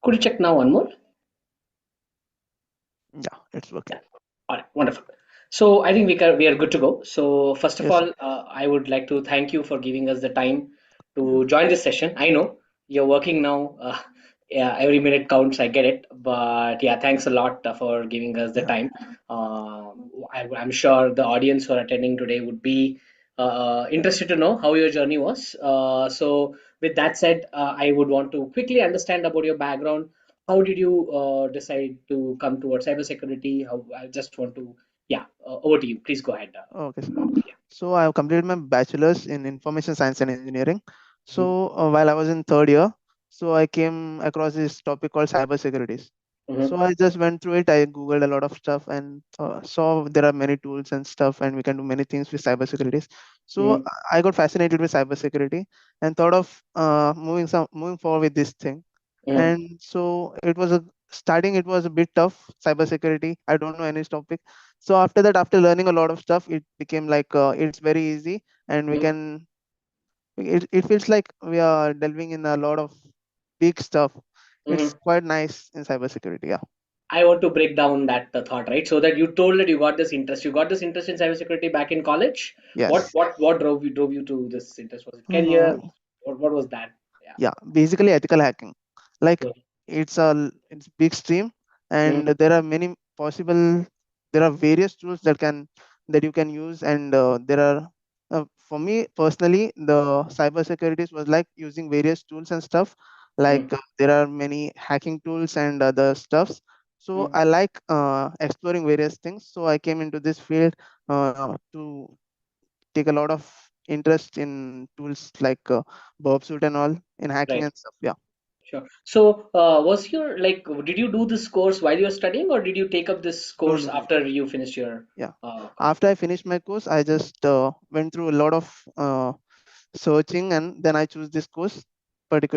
Could you check now, Anmol? Yeah, it's working. Yeah. All right, wonderful. So I think we are good to go. So first of Yes. all, I would like to thank you for giving us the time to join this session. I know you're working now. Yeah, every minute counts. I get it, but yeah, thanks a lot for giving us the Yeah. time. I'm sure the audience who are attending today would be interested to know how your journey was. So with that said, I would want to quickly understand about your background. How did you decide to come towards cybersecurity? How I just want to, yeah, over to you. Please go ahead. Okay. So I have completed my bachelor's in information science and engineering. Mhm, So while I was in third year, so I came across this topic called cybersecurity. So mhm, I just went through it. I googled a lot of stuff and saw there are many tools and stuff, and we can do many things with cybersecurity. So mhm, I got fascinated with cybersecurity and thought of moving forward with this thing. mhm, And so it was a starting. It was a bit tough cybersecurity. I don't know any topic. So after that, after learning a lot of stuff, it became like it's very easy, and we mhm, can. It feels like we are delving in a lot of big stuff. It's mhm. quite nice in cybersecurity. Yeah. I want to break down that thought, right? So that you told that you got this interest. You got this interest in cybersecurity back in college. What Yes. what what drove you to this interest? Was it career? Uh, What was that? Yeah. yeah. Basically, ethical hacking. Like Mhm, it's big stream, mhm, and there are many possible. There are various tools that you can use, and there are. For me personally, the cybersecurity was like using various tools and stuff. Like mhm, there are many hacking tools and other stuffs. So mhm. I like exploring various things. So I came into this field to take a lot of interest in tools like Bob Suit and all in hacking Right. and stuff. Yeah. Sure. So, was your like, did you do this course while you were studying, or did you take up this No, course no, no. after you finished your Yeah. college? After I finished my course, I just went through a lot of searching, and then I choose this course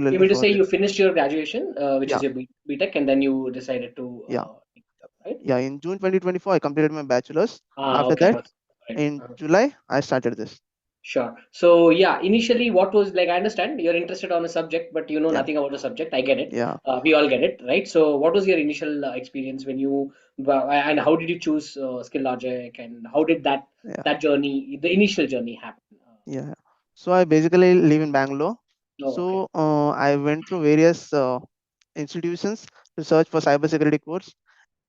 You particularly mean to for say this. you finished your graduation, which Yeah. is your BTech, and then you decided to Yeah. take it up, right? Yeah. In June 2024, I completed my bachelor's. Ah, After okay. that, Right. in July, I started this. Sure. So yeah, initially, what was like? I understand you're interested on a subject, but you know Yeah. nothing about the subject. I get it. Yeah. We all get it, right? So, what was your initial experience when you and how did you choose Skillogic, and how did Yeah. that journey, the initial journey, happen? Yeah. So I basically live in Bangalore. Oh, okay. So I went through various institutions to search for cybersecurity course.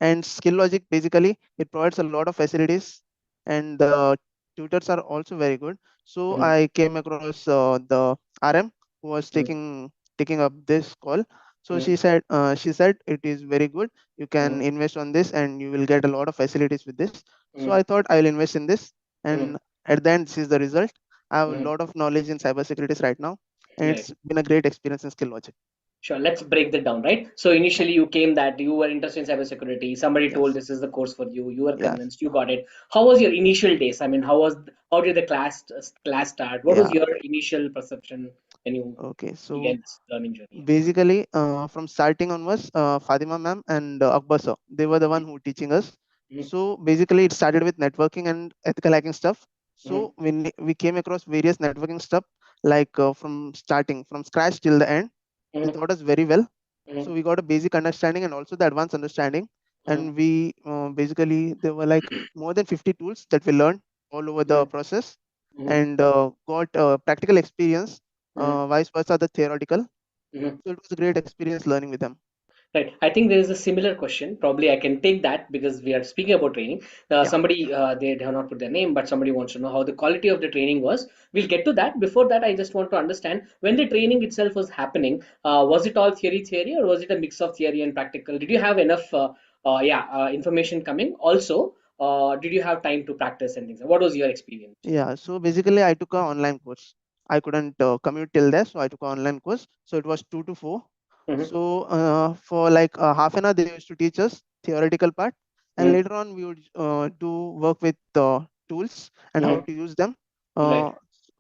And Skillogic basically it provides a lot of facilities, and the tutors are also very good. So Mhm, I came across the RM who was mhm, taking up this call. So mhm, she said it is very good. You can mhm, invest on this, and you will get a lot of facilities with this. So mhm, I thought I will invest in this, mhm, and at the end, this is the result. I have a mhm. lot of knowledge in cybersecurity right now, and Right. it's been a great experience in Skillogic. Sure. Let's break that down, right? So initially you came that you were interested in cybersecurity. Somebody told Yes, this is the course for you. You were yes, convinced. You got it. How was your initial days? I mean, how did the class start? What was yeah. your initial perception when you Okay, so began this learning journey? basically, from starting onwards, Fatima ma'am and Akbar sir, they were the one who teaching us. Mm-hmm. So basically, it started with networking and ethical hacking stuff. Mm-hmm. So when we came across various networking stuff, like from starting from scratch till the end, they Mm-hmm. taught us very well. Mm-hmm. So we got a basic understanding and also the advanced understanding. Mm-hmm. And we basically there were like more than 50 tools that we learned all over the process, Mm-hmm. and got practical experience, Mm-hmm. vice versa the theoretical. Mm-hmm. So it was a great experience learning with them. Right. I think there is a similar question. Probably I can take that because we are speaking about training. Yeah, Somebody, they have not put their name, but somebody wants to know how the quality of the training was. We'll get to that. Before that, I just want to understand when the training itself was happening, was it all theory, or was it a mix of theory and practical? Did you have enough, information coming? Also, did you have time to practice and things? What was your experience? yeah. So basically, I took an online course. I couldn't commute till there, so I took an online course. So it was 2 to 4. Mm-hmm. So for like half an hour, they used to teach us theoretical part, and Mm-hmm. later on we would do work with tools and how Mm-hmm. to use them. Right. Uh,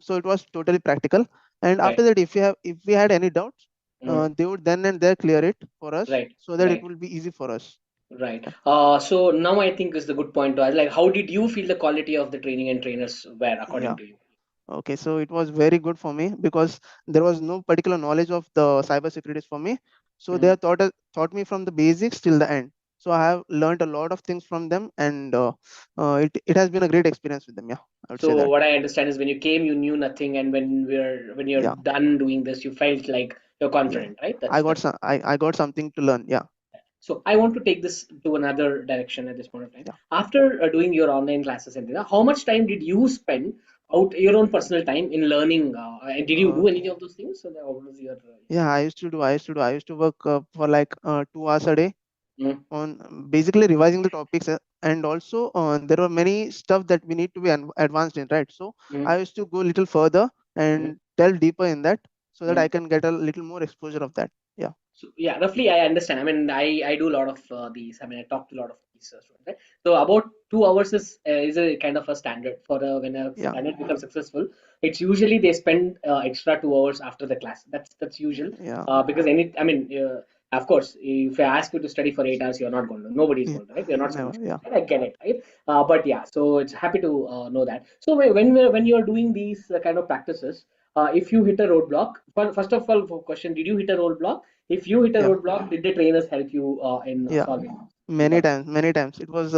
so it was totally practical. And Right. after that, if we had any doubts, Mm-hmm. they would then and there clear it for us, Right. so that it Right. will be easy for us. Right. So now I think is the good point to ask. Like, how did you feel the quality of the training and trainers were, according Yeah. to you? Okay, so it was very good for me because there was no particular knowledge of the cyber securities for me. So they Mhm. have taught me from the basics till the end. So I have learned a lot of things from them, and it has been a great experience with them. Yeah, I would say So that. what I understand is when you came, you knew nothing, and when you're Yeah, done doing this, you felt like you're yeah. confident, right? That's. I got something to learn. Yeah, So I want to take this to another direction at this point of time. yeah. After doing your online classes and how much time did you spend out your own personal time in learning? And did you do any Okay. of those things? So that, what was your Yeah, I used to do. I used to do. I used to work for like 2 hours a day mm, on basically revising the topics, and also there were many stuff that we need to be advanced in, right? So I mm, used to go a little further mm, and delve deeper in that so that I mm. can get a little more exposure of that. Yeah, So yeah, roughly I understand. I mean, I do a lot of these. I mean, I talk to a lot of these students. Right? So about 2 hours is a kind of a standard for when a yeah, standard becomes successful. It's usually they spend extra 2 hours after the class. That's usual. yeah, Because any, I mean, of course, if I ask you to study for 8 hours, you're not going to. Nobody's yeah. going to, right? You're not supposed Never. to. Yeah, Right? I get it, right? But yeah, so it's happy to know that. So when you're doing these kind of practices, if you hit a roadblock, first of all, for question, did you hit a roadblock? If you hit a yeah, roadblock, did the trainers help you in yeah. solving the Many problem? times, many times. It was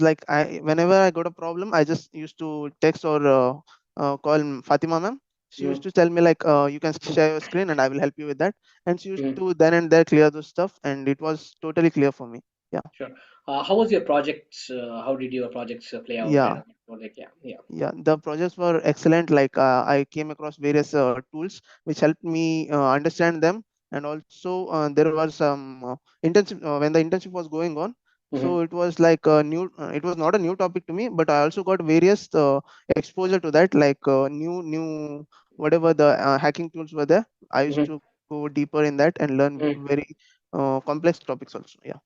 like I whenever I got a problem, I just used to text or call Fatima ma'am. She used Mm, to tell me like, you can share your screen and I will help you with that. And she used mm, to then and there clear those stuff, and it was totally clear for me. Yeah, sure. How was your projects? How did your projects play out? Kind yeah. of project, yeah, yeah. Yeah, the projects were excellent. Like I came across various tools which helped me understand them, and also there were some internship when the internship was going on. Mm-hmm, So it was like a new. It was not a new topic to me, but I also got various exposure to that, like new whatever the hacking tools were there. I used mm-hmm, to go deeper in that and learn mm-hmm. very complex topics also. Yeah,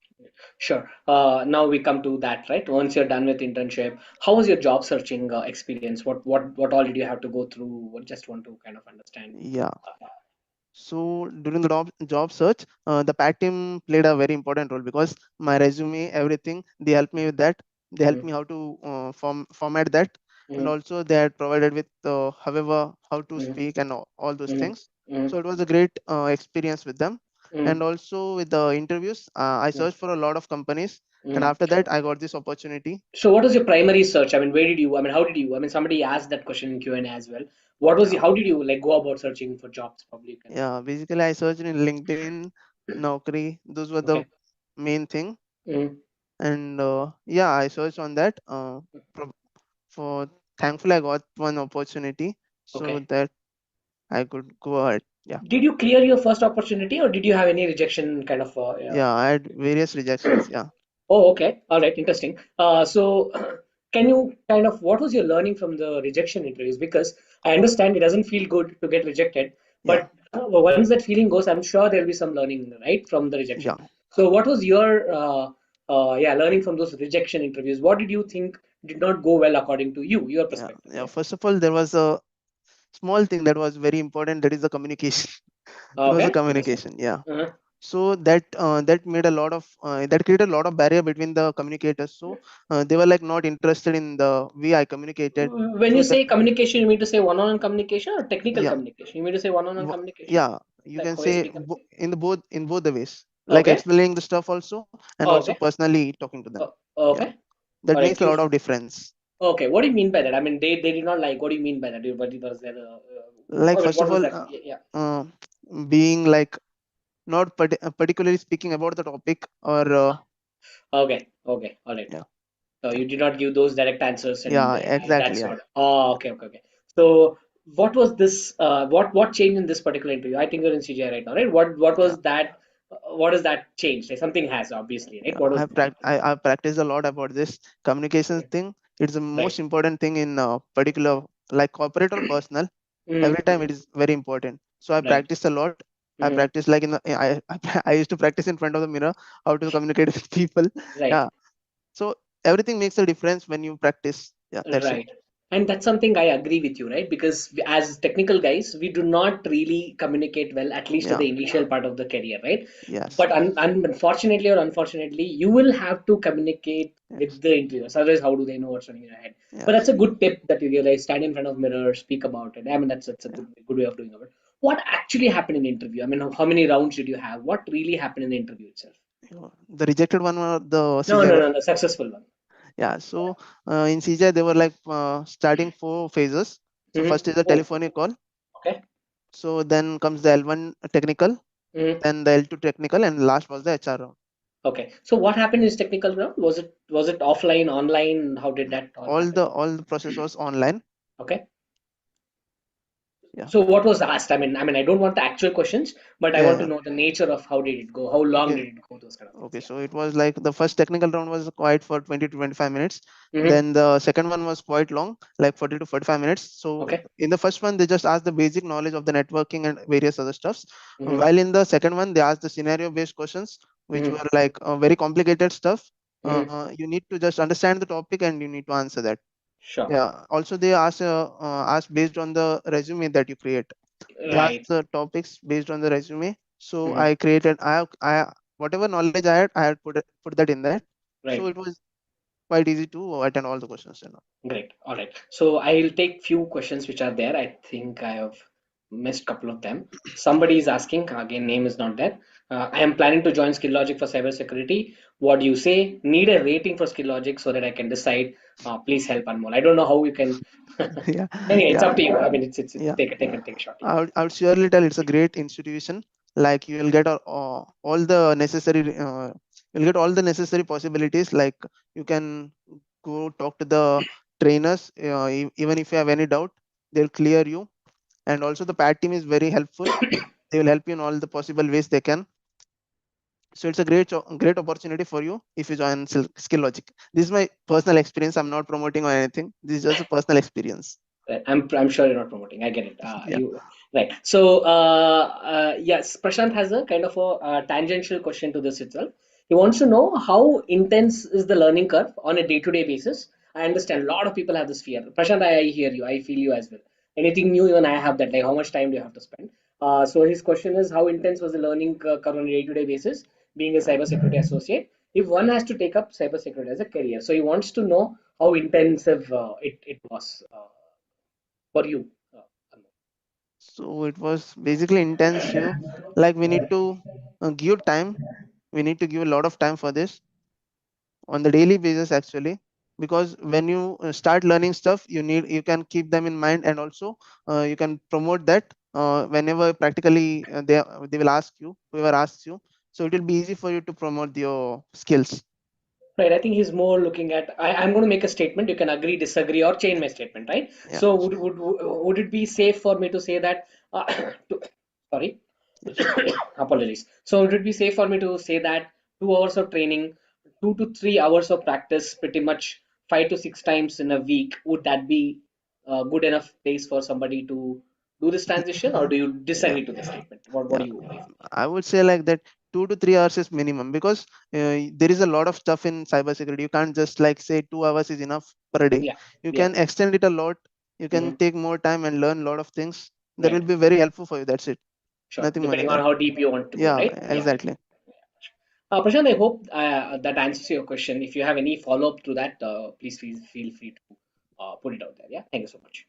Sure. Now we come to that, right? Once you're done with internship, how was your job searching experience? What all did you have to go through? Just want to kind of understand. yeah. Uh, So during the job search, the PAC team played a very important role because my resume, everything, they helped me with that. They helped mm, me how to format that, and mm, also they had provided with however how to mm, speak and all those mm, things. mm, So it was a great experience with them. And mm, also with the interviews, I mm, searched for a lot of companies, and mm. after that, I got this opportunity. So what was your primary search? I mean, where did you, I mean, how did you, I mean, somebody asked that question in Q&A as well. What was the, Yeah, how did you like go about searching for jobs? Probably you can. yeah. Basically, I searched in LinkedIn, Naukri. Those were the Okay. main thing. Mm, And yeah, I searched on that. For thankfully I got one opportunity so okay. that I could go ahead. Yeah, Did you clear your first opportunity or did you have any rejection kind of, yeah, I had various rejections. Yeah, oh, okay. All right. Interesting. So can you kind of, what was your learning from the rejection interviews? Because I understand it doesn't feel good to get rejected, yeah, but once that feeling goes, I'm sure there'll be some learning, right, from the rejection. yeah, So what was your, yeah, learning from those rejection interviews? What did you think did not go well according to you, your yeah, perspective? yeah. Yeah. First of all, there was a small thing that was very important, that is the communication. It was a Okay. Interesting. communication. Yeah, Uh-huh. so that made a lot of that created a lot of barrier between the communicators. So they were like not interested in the way I communicated. When you So say communication, you mean to say one-on-one communication or technical yeah, communication? You mean to say one-on-one communication? yeah, you Like can how is say speaking? in both the ways, like Okay. explaining the stuff also, and also Okay. personally talking to them. Yeah, Okay. that All right. makes a lot of difference. Okay. What do you mean by that? I mean, they did not like. What do you mean by that? What was there? Like I mean, first what of was all, that? Yeah. Yeah. uh, being like not particularly speaking about the topic, or Okay. Okay. All right. yeah, So yeah, you did not give those direct answers, and yeah, exactly, that's yeah, what. Oh, okay. Okay. Okay. So what was this? What changed in this particular interview? I think you're in CGI right now, right? What yeah, was that? What does that change? Like something has obviously, right? yeah. What was that? I've practiced a lot about this communications thing. It's the Right. most important thing in particular, like corporate or personal. Every time it Mm-hmm. is very important. So I Right. practice a lot. I Mm-hmm. practice like in the I used to practice in front of the mirror how to communicate with people. Right. Yeah. So everything makes a difference when you practice. Yeah, that's it. Right. And that's something I agree with you, right? Because as technical guys, we do not really communicate well, at least at Yeah. the initial part of the career, right? Yes. But unfortunately or unfortunately, you will have to communicate with Yes. the interviewers. Otherwise, how do they know what's running in your head? But that's Yes. a good tip that you realize. Stand in front of mirror, speak about it. I mean, that's a Yeah. good way of doing it. What actually happened in the interview? I mean, how many rounds did you have? What really happened in the interview itself? The rejected one or the No, CJ no, one? no, the successful one. Yeah. So in CJ they were like starting 4 phases. So first is the Oh, telephonic call. okay. So then comes the L1 technical, Mhm. then the L2 technical, and last was the HR round. Okay. So what happened in this technical round? Was it offline, online? How did that all happen? All the process was online. Okay. Yeah. So what was asked? I mean, I don't want the actual questions, but I want to Yeah. know the nature of how did it go? How long Okay. did it go? Those kind of things. Okay, Yeah. so it was like the first technical round was quite for 20 to 25 minutes. Mm-hmm. Then the second one was quite long, like 40 to 45 minutes. So Okay. in the first one, they just asked the basic knowledge of the networking and various other stuffs. Mm-hmm. While in the second one, they asked the scenario-based questions, which Mm-hmm. were like very complicated stuff. Mm-hmm. You need to just understand the topic and you need to answer that. Sure. Yeah. Also, they ask based on the resume that you create. They ask Right. the topics based on the resume. So Mm-hmm. I created I whatever knowledge I had put that in there. So Right. it was quite easy to attend all the questions and all. Great. All right. So I'll take few questions which are there. I think I have missed couple of them. Somebody is asking, again, name is not there. I am planning to join Skillogic for cybersecurity. What do you say? Need a rating for Skillogic so that I can decide. Please help Anmol. I don't know how you can. Yeah, Anyway, it's yeah, up to you. I mean, it's yeah. take a shot. Yeah. I would surely tell it's a great institution. Like you will get all the necessary you'll get all the necessary possibilities. Like you can go talk to the trainers even if you have any doubt, they'll clear you. And also the PAT team is very helpful. They will help you in all the possible ways they can. So it's a great opportunity for you if you join Skillogic. This is my personal experience. I'm not promoting or anything. This is just a personal experience. Right. I'm sure you're not promoting. I get it. Yeah. You right. So yes, Prashant has a kind of a tangential question to this itself. He wants to know how intense is the learning curve on a day-to-day basis. I understand a lot of people have this fear. Prashant, I hear you. I feel you as well. Anything new, even I have that. Like, how much time do you have to spend? So his question is, how intense was the learning curve on a day-to-day basis, being a Yeah. cybersecurity associate? If one has to take up cybersecurity as a career, so he wants to know how intensive it was. For you. Anmol. So it was basically intensive. Like we need to give time. We need to give a lot of time for this on the daily basis actually, because when you start learning stuff, you can keep them in mind, and also you can promote that whenever practically they will ask you, whoever asks you. So it will be easy for you to promote your skills. Right. I think he's more looking at. I'm going to make a statement. You can agree, disagree, or change my statement. Right. Yeah. So would it be safe for me to say that? To, sorry. Yes. Apologies. So would it be safe for me to say that 2 hours of training, 2 to 3 hours of practice, pretty much 5 to 6 times in a week, would that be a good enough pace for somebody to do this transition, or do you Yeah. disagree to the statement? What Yeah. do you think? I would say like that 2 to 3 hours is minimum, because there is a lot of stuff in cybersecurity. You can't just like say 2 hours is enough per day. Yeah. You Yeah. can extend it a lot. You can Hmm. take more time and learn a lot of things. That will Right. be very helpful for you. That's it. Sure. Nothing more than Depending on that. how deep you want to go, Yeah, right? Yeah. exactly. Prashant, I hope that answers your question. If you have any follow up to that, please feel free to put it out there. Yeah. Thank you so much.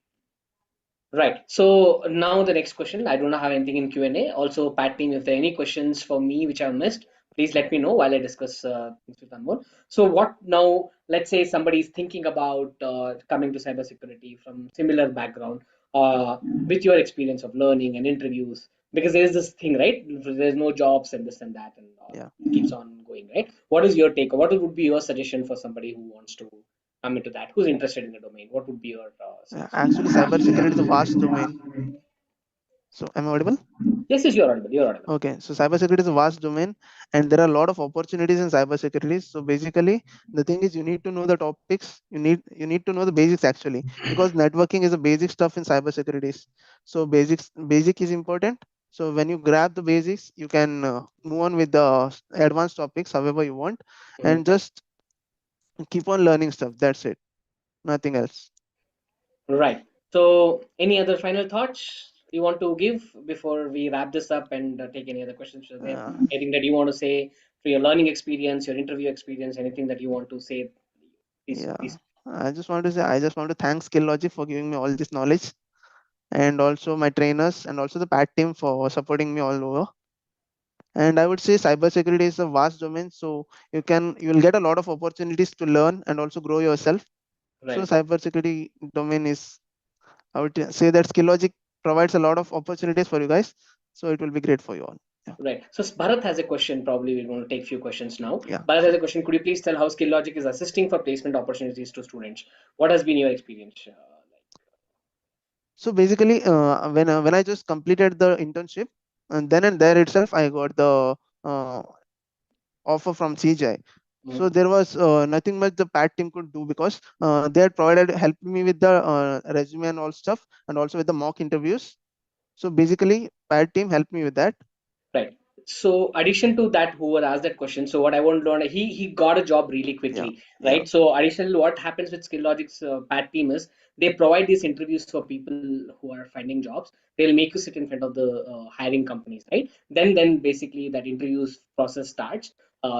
Right. So now the next question. I do not have anything in Q&A. Also, Pat team, if there are any questions for me which I've missed, please let me know while I discuss things with Anmol. So what now? Let's say somebody is thinking about coming to cybersecurity from similar background, with your experience of learning and interviews, because there is this thing, right? There's no jobs and this and that, and Yeah. it keeps on going, right? What is your take? Or what would be your suggestion for somebody who wants to come into that, who's interested in the domain? What would be your suggestion? Actually, cybersecurity is a vast domain. So, am I audible? Yes, yes, you're audible. You're audible. Okay, so cybersecurity is a vast domain, and there are a lot of opportunities in cybersecurity. So basically, the thing is, you need to know the topics. You need to know the basics actually, because networking is a basic stuff in cybersecurity. So basic is important. So when you grab the basics, you can move on with the advanced topics however you want, Mhm. and just keep on learning stuff. That's it. Nothing else. Right. So, any other final thoughts you want to give before we wrap this up and take any other questions? Is there Uh, anything that you want to say for your learning experience, your interview experience, anything that you want to say? Please, yeah, please. I just want to thank Skillogic for giving me all this knowledge, and also my trainers and also the PAT team for supporting me all over. And I would say cybersecurity is a vast domain, so you will get a lot of opportunities to learn and also grow yourself. So Right. cybersecurity domain is, I would say that Skillogic provides a lot of opportunities for you guys. So it will be great for you all. Yeah, Right. So Bharat has a question. Probably we want to take few questions now. yeah, Bharat has sure. a question. Could you please tell how Skillogic is assisting for placement opportunities to students? What has been your experience? So basically, when I just completed the internship, and then and there itself, I got the uh, offer from CGI. So Mhm. there was nothing much the PAT team could do, because they had provided helped me with the resume and all stuff, and also with the mock interviews. So basically, PAT team helped me with that. Right. So, addition to that, whoever asked that question, so what I want to know, he got a job really Yeah, quickly, yeah, right? So, additionally, what happens with Skillogic's PAT team is they provide these interviews for people who are finding jobs. They'll make you sit in front of the hiring companies, right? Then basically that interviews process starts.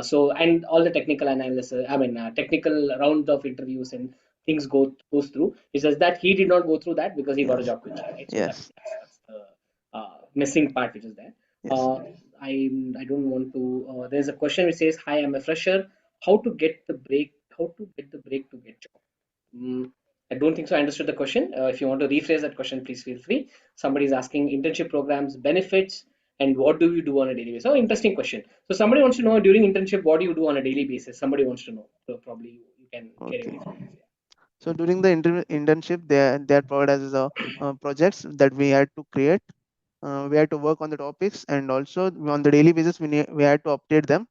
So, and all the technical analysis, technical round of interviews and things goes through. It's just that he did not go through that because he got a yes, job quickly, right? So yes, that's the missing part which is there. yes. Uh, I don't want to. There's a question which says, "Hi, I'm a fresher. How to get the break? How to get the break to get job?" I don't think so. I understood the question. If you want to rephrase that question, please feel free. Somebody is asking internship programs, benefits, and what do you do on a daily basis? Oh, interesting question. So somebody wants to know during internship, what do you do on a daily basis? Somebody wants to know. So probably you can share your Okay. experience. So during the internship, they had provided us projects that we had to create. We had to work on the topics, and also on the daily basis, we had to update them.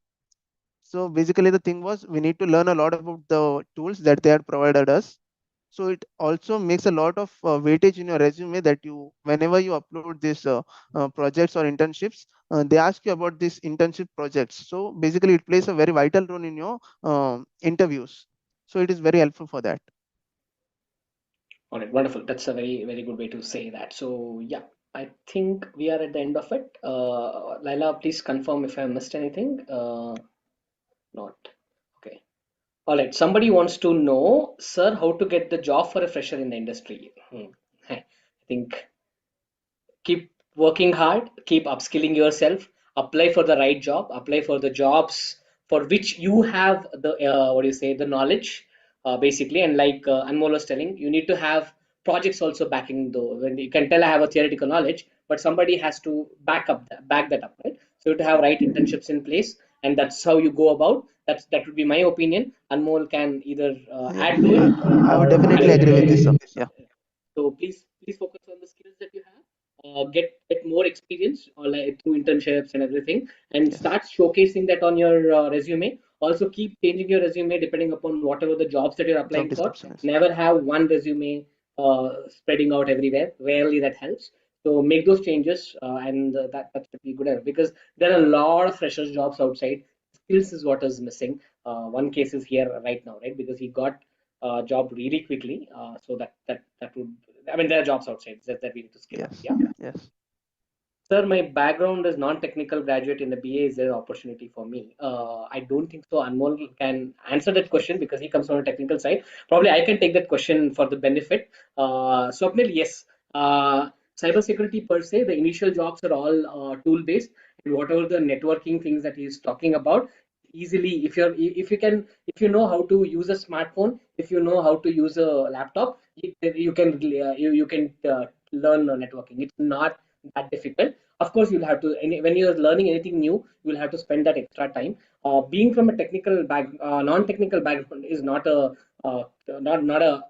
So basically, the thing was we need to learn a lot about the tools that they had provided us. So it also makes a lot of weightage in your resume, that you, whenever you upload these projects or internships, they ask you about these internship projects. So basically, it plays a very vital role in your interviews. So it is very helpful for that. All right, wonderful. That's a very, very good way to say that. So, yeah, I think we are at the end of it. Laila, please confirm if I missed anything. Not. Okay. All right. Somebody wants to know, sir, how to get the job for a fresher in the industry. I think keep working hard, keep upskilling yourself, apply for the right job, apply for the jobs for which you have the what do you say, the knowledge, basically. And like Anmol was telling, you need to have projects also backing though. When you can tell I have a theoretical knowledge, but somebody has to back that up, right? So you have to have right internships in place, and that's how you go about. That would be my opinion. Anmol can either Yeah, add to it I would or definitely agree with this, sir. Yeah, so please focus on the skills that you have. Get more experience or like through internships and everything, and yes. start showcasing that on your resume. Also, keep changing your resume depending upon whatever the jobs that you're Job applying for. description is. Never have one resume spreading out everywhere. Rarely that helps. So make those changes, and that should be good because there are a lot of freshers jobs outside. Skills is what is missing. One case is here right now, right? Because he got job really quickly. So that would, I mean, there are jobs outside that we need to skill up. Yes, Yeah. yes. Sir, my background is non-technical graduate in the BA. Is there an opportunity for me? I don't think so. Anmol can answer that question because he comes from a technical side. Probably I can take that question for the benefit. Swapnil, yes. Cybersecurity per se, the initial jobs are all tool-based, and whatever the networking things that he's talking about, easily if you know how to use a smartphone, if you know how to use a laptop, you can learn networking. It's not that difficult. Of course, you'll have to when you're learning anything new, you'll have to spend that extra time. Being from a non-technical background is uh, not a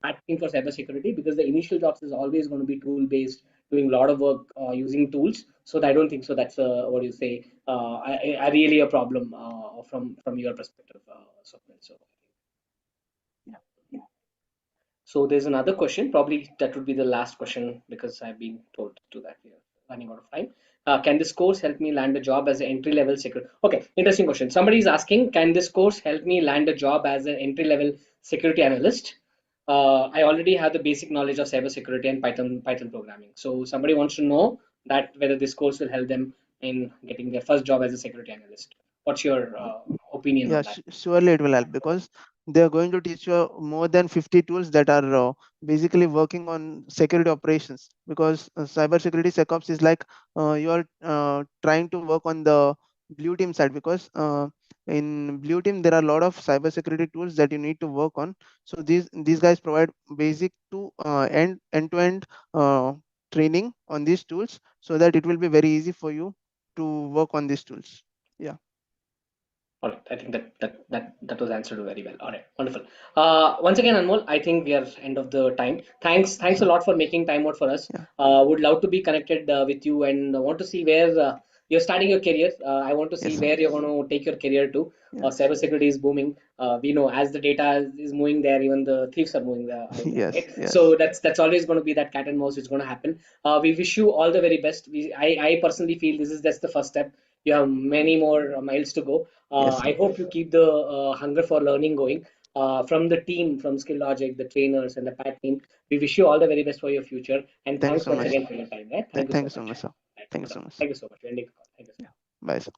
bad thing for cybersecurity because the initial jobs is always going to be tool based, doing a lot of work using tools. So I don't think so. That's what do you say? Really a problem from your perspective, Swapnil. Yeah. So there's another question. Probably that would be the last question because I've been told to that we are running out of time. Can this course help me land a job as an entry level security? Okay, interesting question. Somebody is asking, can this course help me land a job as an entry level security analyst? I already have the basic knowledge of cybersecurity and Python programming. So somebody wants to know that whether this course will help them in getting their first job as a security analyst. What's your opinion Yeah, on that? surely it will help because they are going to teach you more than 50 tools that are basically working on security operations. Because cybersecurity SecOps is like you are trying to work on the blue team side, because in blue team there are a lot of cybersecurity tools that you need to work on. So these guys provide basic to end to end training on these tools, so that it will be very easy for you to work on these tools. Yeah. All right, I think that was answered very well. All right, wonderful. Once again, Anmol, I think we are end of the time. Thanks a Sure. lot for making time out for us. Yeah. Would love to be connected with you, and want to see where you're starting your career. I want to see Yes, sir. where you're going to take your career to. Yes. Cybersecurity is booming. We know as the data is moving there, even the thieves are moving there out there, Yes. right? Yes. So that's always going to be that cat and mouse. It's going to happen. We wish you all the very best. I personally feel this is just the first step. You have many more miles to go. Yes, sir. I hope you keep the hunger for learning going. From the team, from Skillogic, the trainers, and the PAT team, we wish you all the very best for your future. And Thank you thanks so once much. again for your time. Right? Thank you Thank so you so much. much, sir. Right, Thank you wonderful. so much. Thank you so much. Ending the call. Thank you so Yeah. much. Bye, sir.